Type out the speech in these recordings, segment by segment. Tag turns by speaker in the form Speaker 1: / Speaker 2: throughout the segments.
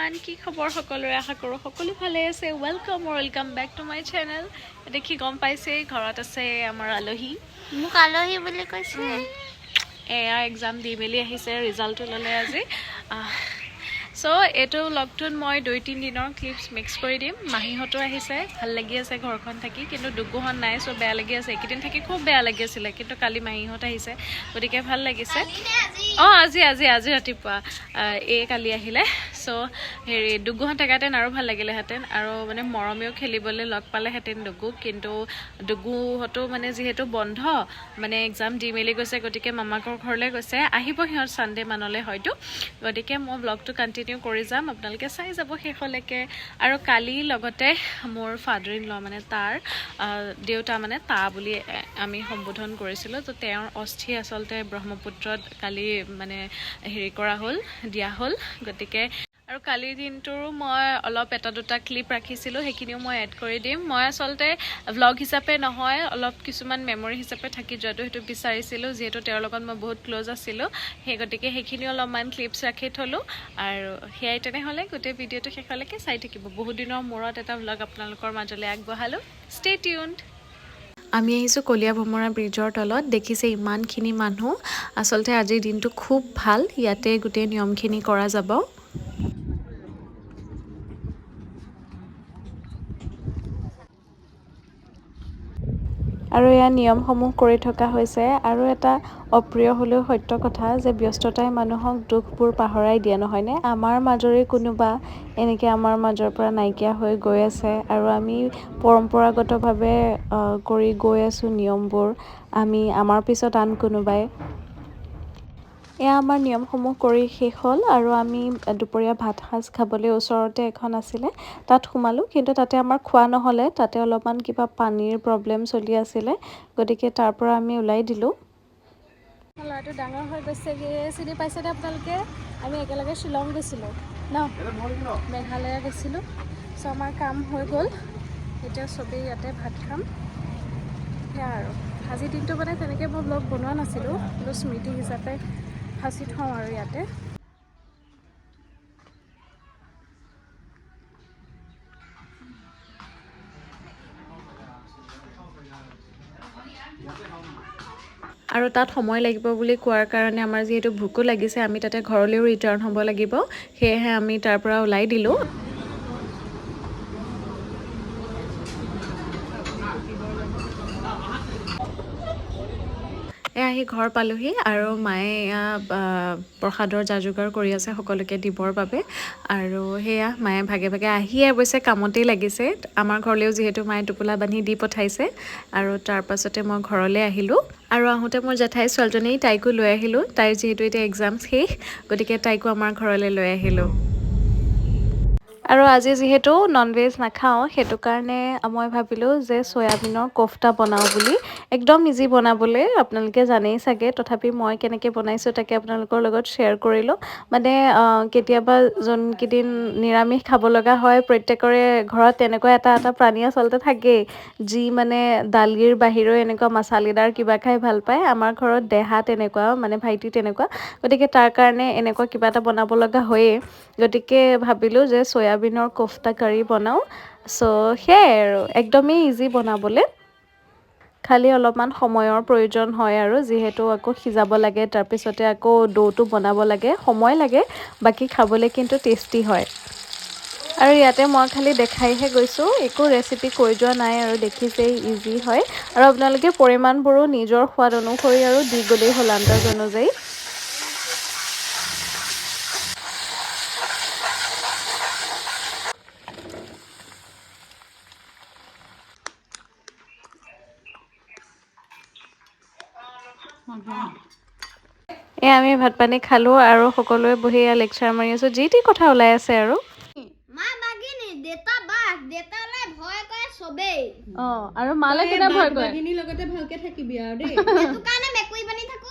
Speaker 1: Everyone কি খবৰ সকলোৰে আশা কৰোঁ সকলো ভালে আছে welcome back to my channel দেখি গম পাইছে ঘৰত আছে আমাৰ আলহী
Speaker 2: মোক আলহী বুলি কৈছে
Speaker 1: এয়া এক্সাম দি মেলি আহিছে ৰিজাল্টটো ল'লে আজি সো এইটো লগটোত মই 2-3 দিনৰ ক্লিপছ মিক্স কৰি দিম মাহীহঁতো আহিছে ভাল লাগি আছে ঘৰখন থাকি কিন্তু দুগুহন নাই সো বেয়া লাগি আছে একেদিন থাকি খুব বেয়া লাগি আছিলে কিন্তু কালি মাহীহঁত আহিছে গতিকে ভাল লাগিছে আজি ৰাতিপুৱা এই কালি আহিলে সো হেৰি দুগুহন থাকাতেন আৰু ভাল লাগিলেহেঁতেন আৰু মানে মৰমেও খেলিবলৈ লগ পালেহেঁতেন দুগুক কিন্তু দুগুহঁতো মানে যিহেতু বন্ধ মানে এক্সাম দি মেলি গৈছে গতিকে মামাকৰ ঘৰলৈ গৈছে আহিব সিহঁত ছানডে মানলৈ হয়তো গতিকে মই ব্লগটো কণ্টিনিউ কৰি যাম আপোনালোকে চাই যাব শেষলৈকে আৰু কালি লগতে মোৰ ফাদাৰ ইন ল মানে তাৰ দেউতা মানে তা বুলি আমি সম্বোধন কৰিছিলোঁ তো তেওঁৰ অস্থি আচলতে ব্ৰহ্মপুত্ৰত কালি মানে হেৰি কৰা হ'ল দিয়া হ'ল গতিকে আৰু কালিৰ দিনটোৰো মই অলপ এটা দুটা ক্লিপ ৰাখিছিলোঁ সেইখিনিও মই এড কৰি দিম মই আচলতে ভ্লগ হিচাপে নহয় অলপ কিছুমান মেমৰি হিচাপে থাকি যোৱাটো সেইটো বিচাৰিছিলোঁ যিহেতু তেওঁৰ লগত মই বহুত ক্ল'জ আছিলোঁ সেই গতিকে সেইখিনি অলপমান ক্লিপছ ৰাখি থ'লোঁ আৰু সেয়াই তেনেহ'লে গোটেই ভিডিঅ'টো শেষলৈকে চাই থাকিব বহুত দিনৰ মূৰত এটা ভ্লগ আপোনালোকৰ মাজলৈ আগবঢ়ালোঁ ষ্টে টিউনড আমি আহিছোঁ কলীয়া ভোমৰা ব্ৰিজৰ তলত দেখিছে ইমানখিনি মানুহ আচলতে আজিৰ দিনটো খুব ভাল ইয়াতে গোটেই নিয়মখিনি কৰা যাব আৰু এয়া নিয়মসমূহ কৰি থকা হৈছে আৰু এটা অপ্ৰিয় হ'লেও সত্য কথা যে ব্যস্ততাই মানুহক দুখবোৰ পাহৰাই দিয়ে নহয়নে আমাৰ মাজৰে কোনোবা এনেকৈ আমাৰ মাজৰ পৰা নাইকিয়া হৈ গৈ আছে আৰু আমি পৰম্পৰাগতভাৱে কৰি গৈ আছোঁ নিয়মবোৰ আমি আমাৰ পিছত আন কোনোবাই এয়া আমাৰ নিয়মসমূহ কৰি শেষ হ'ল আৰু আমি দুপৰীয়া ভাত সাজ খাবলৈ ওচৰতে এখন আছিলে তাত সোমালোঁ কিন্তু তাতে আমাৰ খোৱা নহ'লে তাতে অলপমান কিবা পানীৰ প্ৰব্লেম চলি আছিলে গতিকে তাৰ পৰা আমি ওলাই দিলোঁ ল'ৰাটো ডাঙৰ হৈ গৈছেগৈ চিনি পাইছেনে আপোনালোকে আমি একেলগে শ্বিলং গৈছিলোঁ ন মেঘালয়া গৈছিলোঁ চ' আমাৰ কাম হৈ গ'ল এতিয়া চবেই ইয়াতে ভাত খাম সেয়া আৰু আজিৰ দিনটো মানে তেনেকৈ মই ব্লগ বনোৱা নাছিলোঁ কিন্তু স্মৃতি হিচাপে সাঁচি থওঁ আৰু ইয়াতে আৰু তাত সময় লাগিব বুলি কোৱাৰ কাৰণে আমাৰ যিহেতু ভোকো লাগিছে আমি তাতে ঘৰলৈও ৰিটাৰ্ণ হ'ব লাগিব সেয়েহে আমি তাৰ পৰা ওলাই দিলোঁ আহি ঘৰ পালোহি আৰু মায়ে এয়া প্ৰসাদৰ যা যোগাৰ কৰি আছে সকলোকে দিবৰ বাবে আৰু সেয়া মায়ে ভাগে ভাগে আহিয়ে অৱশ্যে কামতেই লাগিছে আমাৰ ঘৰলৈও যিহেতু মায়ে টোপোলা বান্ধি দি পঠাইছে আৰু তাৰ পাছতে মই ঘৰলৈ আহিলোঁ আৰু আহোঁতে মোৰ জেঠাই ছোৱালীজনী তাইকো লৈ আহিলোঁ তাইৰ যিহেতু এতিয়া এক্সাম শেষ গতিকে তাইকো আমাৰ ঘৰলৈ লৈ আহিলোঁ আৰু আজি যিহেতু ননভেজ নাখাওঁ সেইটো কাৰণে মই ভাবিলোঁ যে চয়াবিনৰ কোফতা বনাওঁ বুলি একদম ইজি বনাবলৈ আপোনালোকে জানেই চাগে তথাপি মই কেনেকৈ বনাইছোঁ তাকে আপোনালোকৰ লগত শ্বেয়াৰ কৰিলোঁ মানে কেতিয়াবা যোনকেইদিন নিৰামিষ খাব লগা হয় প্ৰত্যেকৰে ঘৰত তেনেকুৱা এটা প্ৰাণী আচলতে থাকেই যি মানে দালিৰ বাহিৰেও এনেকুৱা মছালাদাৰ কিবা খাই ভাল পায় আমাৰ ঘৰত দেহা তেনেকুৱা মানে ভাইটি তেনেকুৱা গতিকে তাৰ কাৰণে এনেকুৱা কিবা এটা বনাব লগা হয়েই গতিকে ভাবিলোঁ যে চয়াবিনৰ কোফতা কাৰী বনাওঁ চ' সেয়াই আৰু একদমেই ইজি বনাবলৈ খালি অলপমান সময়ৰ প্ৰয়োজন হয় আৰু যিহেতু আকৌ সিজাব লাগে তাৰপিছতে আকৌ ডোটো বনাব লাগে সময় লাগে বাকী খাবলৈ কিন্তু টেষ্টি হয় আৰু ইয়াতে মই খালি দেখাইহে গৈছোঁ একো ৰেচিপি কৈ যোৱা নাই আৰু দেখিছেই ইজি হয় আৰু আপোনালোকে পৰিমাণবোৰো নিজৰ সোৱাদ অনুসৰি আৰু দি গ'লেই হ'ল আন্দাজ অনুযায়ী আমি ভাত পানী খালোঁ আৰু সকলোৱে বহি লেকচাৰ মাৰি আছোঁ যি টি কথা ওলাই আছে আৰু
Speaker 2: মা বাগিনী দেতা বাঘ দেতালে ভয় কৰে সবেই
Speaker 1: আৰু মালে কেনে ভয় কৰে
Speaker 3: বাগিনীৰ লগতে ভালকে থাকিবি আৰু দেই
Speaker 2: সেইটো কাৰণে মেকুৰী বনি থাকো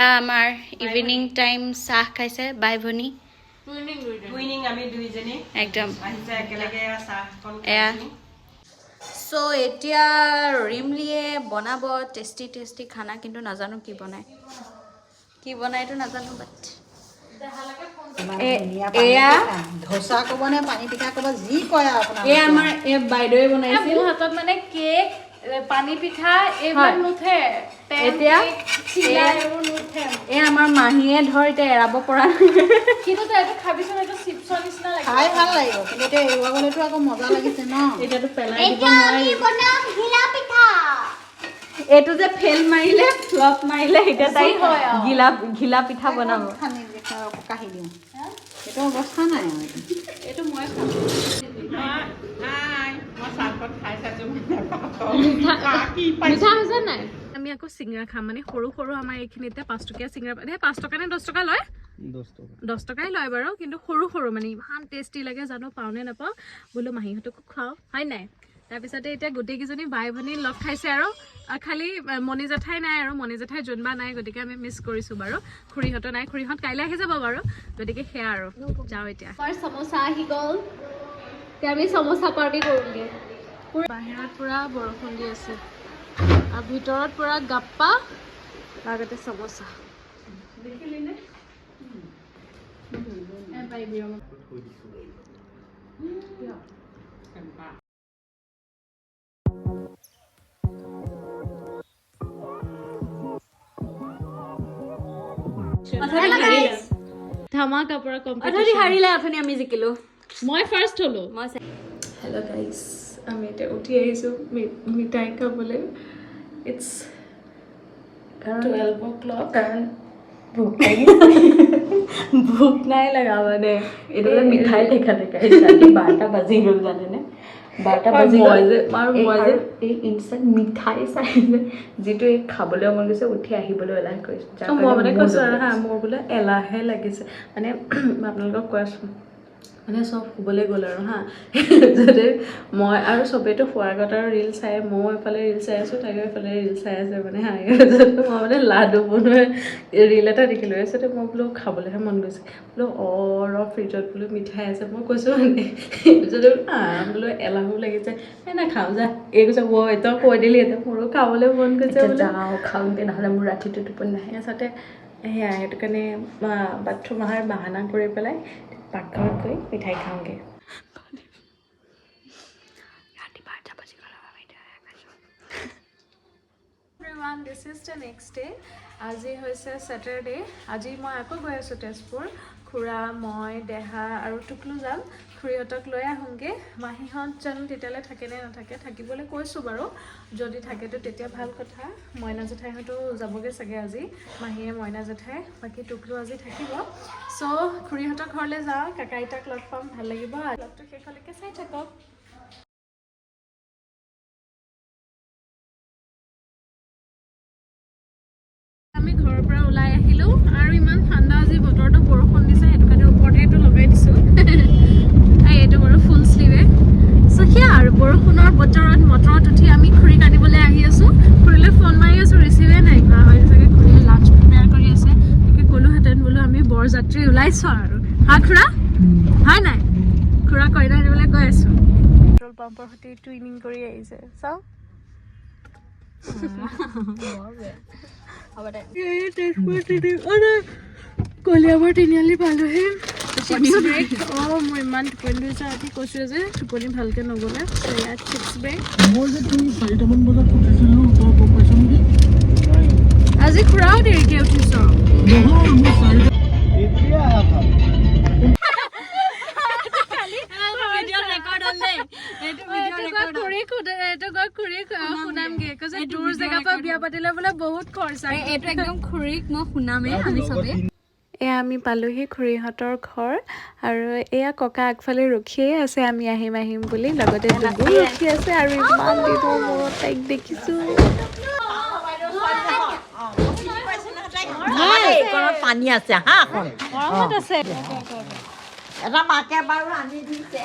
Speaker 2: আমাৰ ইভিনিং টাইম চাহ খাইছে বাই ভনী
Speaker 3: টুইনিং আমি দুইজনী
Speaker 2: একদম
Speaker 3: আহিছে একেলগে চাহখন
Speaker 2: এয়া
Speaker 3: খাইছোঁ
Speaker 2: সো এতিয়া ৰিমলিয়ে বনাব টেষ্টি খানা কিন্তু নাজানো কি বনায়
Speaker 4: কি বনাইতো নাজানো বাট
Speaker 5: এয়া ধোচা ক'ব নে পানী পিঠা ক'ব যি কয় আৰু আপোনাৰ
Speaker 4: এই আমাৰ এই বাইদেৱে বনাইছিল
Speaker 1: মোৰ হাতত মানে কেক পানী পিঠা এইবোৰ নুঠে
Speaker 4: এতিয়া এই আমাৰ মাহীয়ে ধৰ এতিয়া এৰাব পৰা
Speaker 1: কিন্তু তই এইটো খাবিচোন এইটো চিপছৰ নিচিনা লাগে
Speaker 5: খাই ভাল লাগিব কিন্তু এতিয়া এৰুৱাবলৈতো আকৌ মজা লাগিছে ন
Speaker 4: এতিয়াতো পেলাই দিব
Speaker 2: এতিয়া
Speaker 4: নোৱাৰি
Speaker 2: আমি বনাম ঘিলা পিঠা
Speaker 4: এইটো যে ফেল মাৰিলে ফ্লপ মাৰিলে এতিয়া তাই ঘিলা পিঠা বনাব
Speaker 5: খানি কাঢ়ি দিওঁ এইটো অৱস্থা নাই আৰু
Speaker 1: এইটো মই খাম মিঠা হৈছে নাই আমি আকৌ চিঙৰা খাম মানে সৰু সৰু আমাৰ এইখিনিতে 5 টকীয়া চিঙৰা 5 টকা নে 10 টকা লয় 10 টকাই লয় বাৰু কিন্তু সৰু সৰু মানে ইমান টেষ্টি লাগে জানো পাওনে নাপাওঁ বোলো মাহীহঁতকো খুৱাওঁ হয় নাই তাৰপিছতে এতিয়া গোটেইকেইজনী বাই ভনী লগ খাইছে আৰু খালি মণি জেঠাই নাই আৰু মণি জেঠাই জোনবা নাই গতিকে আমি মিছ কৰিছোঁ বাৰু খুৰীহঁতো নাই খুৰীহঁত কাইলৈ আহি যাব বাৰু গতিকে সেয়া আৰু যাওঁ এতিয়া
Speaker 4: সমোচা আহি গ'ল এতিয়া আমি সমোচা পাৰ্টি কৰোঁগে
Speaker 1: বাহিৰত পুৰা বৰষুণ দি আছে আৰু ভিতৰত পুৰা গাপ্পা লগতে সমোচা দেখিলিনে ধামাকা পৰা কম্পিটিশ্যন
Speaker 4: হাৰিলে অথনি আমি জিকিলো
Speaker 1: মই ফাৰ্ষ্ট হ'লো
Speaker 4: মই
Speaker 1: হেল্ল' গাইজ আমি এতিয়া উঠি আহিছোঁ মিঠাই খাবলৈ ইটছ 12 o'clock কাৰণ ভোক নাই লগা মানে
Speaker 4: এইটো মিঠাই দেখা ৰাতি 12টা বাজি গ'ল জানেনে 12টা বাজি গ'ল মই যে এই ইনষ্টেণ্ট মিঠাই চাই যে যিটো এই খাবলৈ মন গৈছে উঠি আহিবলৈ এলাহ কৰিছোঁ
Speaker 1: মই মানে কৈছোঁ আৰু হা মোৰ বোলে এলাহে লাগিছে মানে আপোনালোকক কৈ আছোঁ মানে চব শুবলৈ গ'ল আৰু হা যদি মই আৰু চবেইতো শোৱাৰ আগত আৰু ৰিল চাই ময়ো এফালে ৰিল চাই আছোঁ তাইও এফালে ৰিল চাই আছে মানে হা মই মানে লাডু বনোৱা ৰিল এটা দেখিলোঁ তাৰপিছতে মই বোলো খাবলৈহে মন গৈছে বোলো ফ্ৰিজত বোলো মিঠাই আছে মই কৈছোঁ মানে যদি বোলো এলাহো লাগিছে নাখাওঁ যা এই কৈছে তই কৈ দিলি এতিয়া মোৰো খাবলৈ মন গৈছে
Speaker 4: যাওঁ খাওঁগৈ নহ'লে মোৰ ৰাতিটো টোপনি নাহে
Speaker 1: তাৰপিছতে সেয়া সেইটো কাৰণে বাথৰুম অহাৰ বাহানা কৰি পেলাই পাকঘৰত গৈ মিঠাই খাওঁগৈ this is the next day আজি হৈছে ছেটাৰডে আজি মই আকৌ গৈ আছোঁ তেজপুৰ খুৰা মই দেহা আৰু টুকলু যাম খুৰীহঁতক লৈ আহোঁগৈ মাহীহঁত জানো তেতিয়ালৈ থাকে নে নাথাকে থাকিবলৈ কৈছোঁ বাৰু যদি থাকেতো তেতিয়া ভাল কথা মইনা জেঠাইহঁতো যাবগৈ চাগে আজি মাহীয়ে মইনা জেঠাই বাকী টুকলু আজি থাকিব চ' খুৰীহঁতৰ ঘৰলৈ যাওঁ কাকা আইতাক লগ পাম ভাল লাগিব লগটো শেষলৈকে চাই থাকক আমি ঘৰৰ পৰা ওলাই আহিলোঁ আৰু ইমান ঠাণ্ডা আজি বতৰটো বৰষুণ দিছে সেইটো কাৰণে ওপৰতে এইটো লগাই দিছোঁ এইটো বাৰু ফুল শ্লিভে চ' সেয়া আৰু বৰষুণৰ বতৰত মটৰত উঠি আমি খুৰীক আনিবলৈ আহি আছোঁ খুৰীলৈ ফোন মাৰি আছোঁ ৰিচিভে নাই কৰা হয় চাগে খুৰীয়ে লাঞ্চ প্ৰিপেয়াৰ কৰি আছে তাকে ক'লোহেঁতেন বোলো আমি বৰযাত্ৰী ওলাইছোঁ আৰু হা খুৰা হয় নাই খুৰা কইনা আনিবলৈ গৈ আছোঁ পেট্ৰল পাম্পৰ সৈতে টুইনিং কৰি আহিছে চাওঁ কলিয়াবৰ তিনিআলি পালোহি মোৰ ইমান টোপনি ধৰিছে ৰাতি কৈছোঁ যে টোপনি ভালকৈ নগ'লে ইয়াত চিপছ ব্ৰেক আজি খুৰাও দেৰিকৈ উঠিছ দূৰ জেগাৰ পৰা বিয়া পাতিলে বোলে বহুত খৰচা
Speaker 4: এইটো একদম খুৰীক মই শুনামেই আমি চবেই
Speaker 1: এয়া আমি পালোহি খুৰীহঁতৰ ঘৰ আৰু এয়া ককা আগফালে ৰখিয়ে আছে আমি আহিম আহিম বুলি লগতে ডুবু ৰখি আছে আৰু ইমান দিনৰ মূৰত তাইক দেখিছোঁ
Speaker 5: পানী আছে হা
Speaker 1: আছে
Speaker 5: এটা মাকে বাৰু আনি দিছে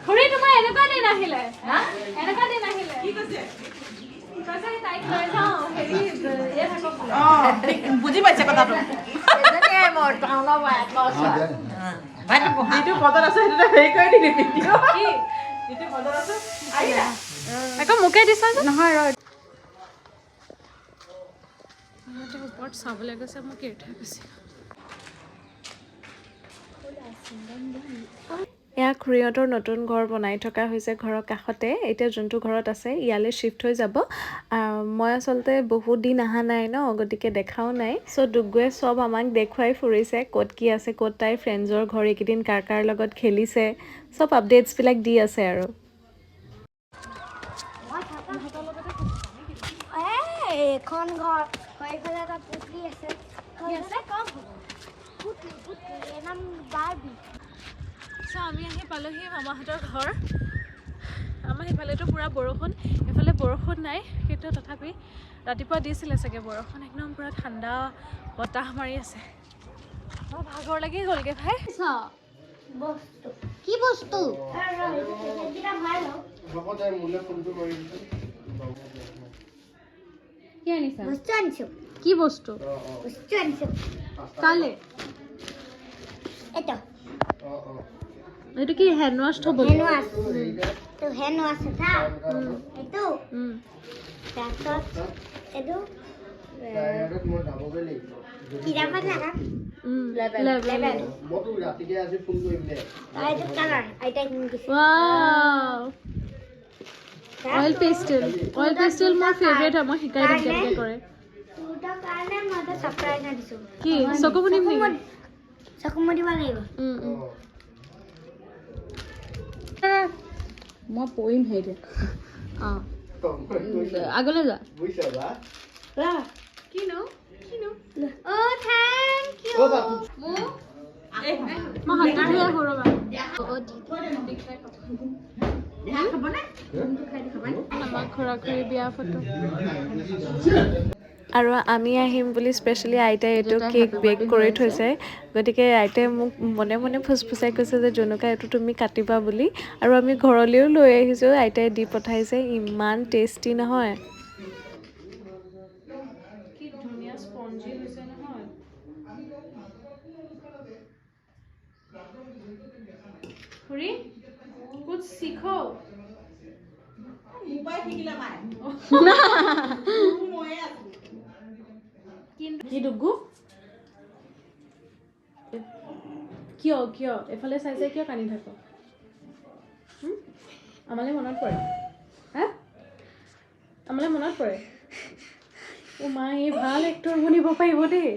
Speaker 1: খুৰী তোমাৰ এনেকুৱা দিন আহিলে এনেকুৱা দিন আহিলে কি কৈছে
Speaker 5: বুজি পাইছে কথাটো
Speaker 1: আকৌ মোকে দিছা নহয় ৰ চাবলৈ গৈছে মোক এৰি থৈ গৈছে। এয়া খুৰীহঁতৰ নতুন ঘৰ বনাই থকা হৈছে ঘৰৰ কাষতে। এতিয়া যোনটো ঘৰত আছে ইয়ালৈ শ্বিফ্ট হৈ যাব। মই আচলতে বহুত দিন অহা নাই ন, গতিকে দেখাও নাই। চ' দুগুৱে চব আমাক দেখুৱাই ফুৰিছে ক'ত কি আছে, ক'ত তাইৰ ফ্ৰেণ্ডছৰ ঘৰ, এইকেইদিন কাৰ কাৰ লগত খেলিছে, চব আপডেটছবিলাক দি আছে আৰু।
Speaker 2: এখন ঘৰ এইফালে এটা পুখুৰী আছে। নাম বাৰ্বি।
Speaker 1: চ' আমি আহি পালোহি মামাহঁতৰ ঘৰ। আমাৰ সেইফালেতো পূৰা বৰষুণ, এইফালে বৰষুণ নাই, কিন্তু তথাপি ৰাতিপুৱা দিছিলে চাগে বৰষুণ। একদম পূৰা ঠাণ্ডা বতাহ মাৰি আছে। মোৰ ভাগৰ লাগি গ'লগৈ ভাই।
Speaker 2: বস্তু কি বস্তু?
Speaker 1: কি আনিছা?
Speaker 2: বস্তু আনিছো।
Speaker 1: কি বস্তু?
Speaker 2: বস্তু আনিছো।
Speaker 1: কালে?
Speaker 2: এইটো
Speaker 1: এইটো কি হেণ্ড ৱাছ থ'ব?
Speaker 2: Hand wash. এইটো হেণ্ড ৱাছ এটা। এইটো তাৰপিছত এইটো কিতাপত লাগা লেবেল। এইটো কালাৰ আইতাই কিনি দিছে।
Speaker 1: Oil pastel. অইল পেষ্টেল মোৰ ফেভৰেট হয়, মই শিকাই দিম কেনেকৈ কৰে।
Speaker 2: তোৰ কাৰণে মই এটা ছাৰপ্ৰাইজ আনিছো।
Speaker 1: কি চকু মুদিম নেকি?
Speaker 2: চকু মুদিব লাগিব।
Speaker 4: মই পৰিম হেৰি
Speaker 1: অঁ আগলৈ যা।
Speaker 2: কিনো অ' থেংক ইউ।
Speaker 1: মই হাতটো ধুই আহোঁ ৰ'বা। আমাৰ খুৰা খুৰী বিয়া ফটো। আৰু আমি আহিম বুলি স্পেচিয়েলি আইতাই এইটো কেক বেক কৰি থৈছে, গতিকে আইতাই মোক মনে মনে ফুচফুচাই কৈছে যে জনুকা এইটো তুমি কাটিবা বুলি। আৰু আমি ঘৰলৈও লৈ আহিছোঁ, আইতাই দি পঠাইছে। ইমান টেষ্টি নহয়, কি ধুনীয়া স্পঞ্জি হৈছে নহয়। খুৰী কুছ শিখো। কি ডুগু? কিয় কিয় এফালে চাই চাই কিয় কান্দি থাক? আমালৈ মনত পৰে? হা আমালৈ মনত পৰে? অ' মা, এই ভাল এক্টৰ বনিব পাৰিব দেই।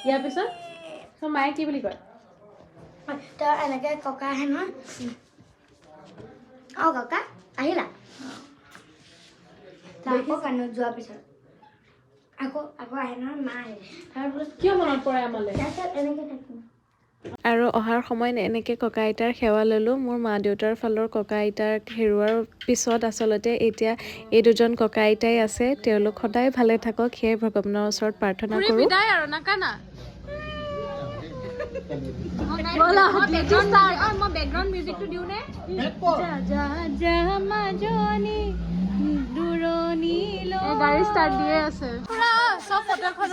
Speaker 1: ইয়াৰ পিছত চ' মায়ে কি বুলি কয়?
Speaker 2: তই এনেকে ককা আহে নহয়। অ' ককা আহিলা। আকৌ কাণত যোৱাৰ পিছত আকৌ আহে নহয়, মা আহে। তাৰপিছত
Speaker 1: কিয় মনত পৰে আমালৈ?
Speaker 2: তাৰপিছত এনেকে থাকিম।
Speaker 1: আৰু অহাৰ সময়ত এনেকৈ ককা আইতাৰ সেৱা ল'লোঁ। মোৰ মা দেউতাৰ ফালৰ ককা আইতাক হেৰুৱাৰ পিছত আচলতে এতিয়া এই দুজন ককা আইতাই আছে। তেওঁলোক সদায় ভালে থাকক, সেয়ে ভগৱানৰ ওচৰত প্ৰাৰ্থনা কৰোঁ। বিদায় আৰু নাকানা। মই বেকগ্ৰাউণ্ড মিউজিকটো দিওঁনে? গাড়ী ষ্টাৰ্ট দিয়ে আছে। পুৰা চব ফটোখন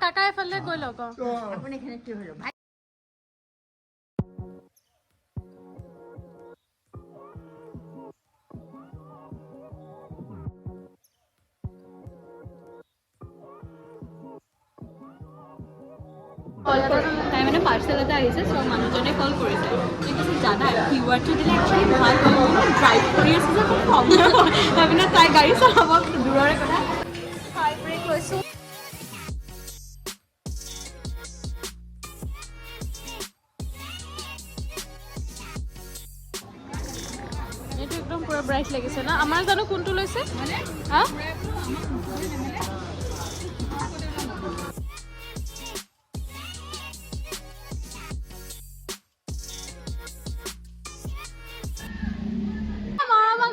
Speaker 1: কাকা এফালে গৈ লওক।
Speaker 4: তাই মানে পাৰ্চেল এটা আহিছে, চ' মানুহজনে কল কৰিছে, জানা কিউআৰটো দিলে একচুৱেলি ভাল হয়। ড্ৰাইভ কৰি আছে যে খুব কম তাৰমানে তাই গাড়ী চলাব দূৰৰে কথা। খাই ব্ৰেক লৈছোঁ।
Speaker 1: এইটো একদম পুৰা ব্ৰাইট লাগিছে না। আমাৰ জানো কোনটো লৈছে? হা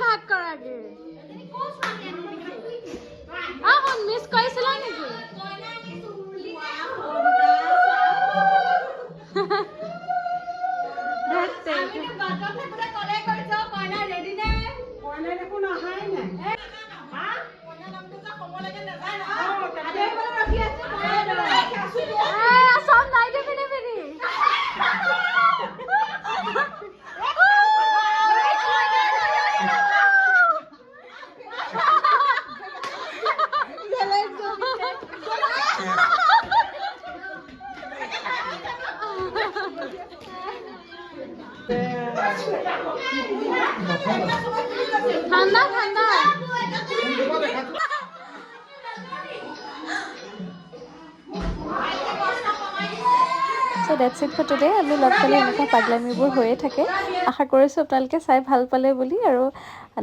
Speaker 1: ঘাট কৰাগে মিছ কৰিছিলা নেকি? ঠাণ্ডা ঠাণ্ডা চ' ডেটছ ইট ফৰ টুডে। আমি লগ পালে এনেকুৱা পাগলামিবোৰ হৈয়ে থাকে। আশা কৰিছোঁ আপোনালোকে চাই ভাল পালে বুলি, আৰু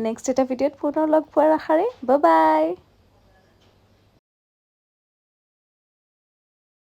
Speaker 1: নেক্সট এটা ভিডিঅ'ত পুনৰ লগ পোৱাৰ আশাৰে বাই বাই।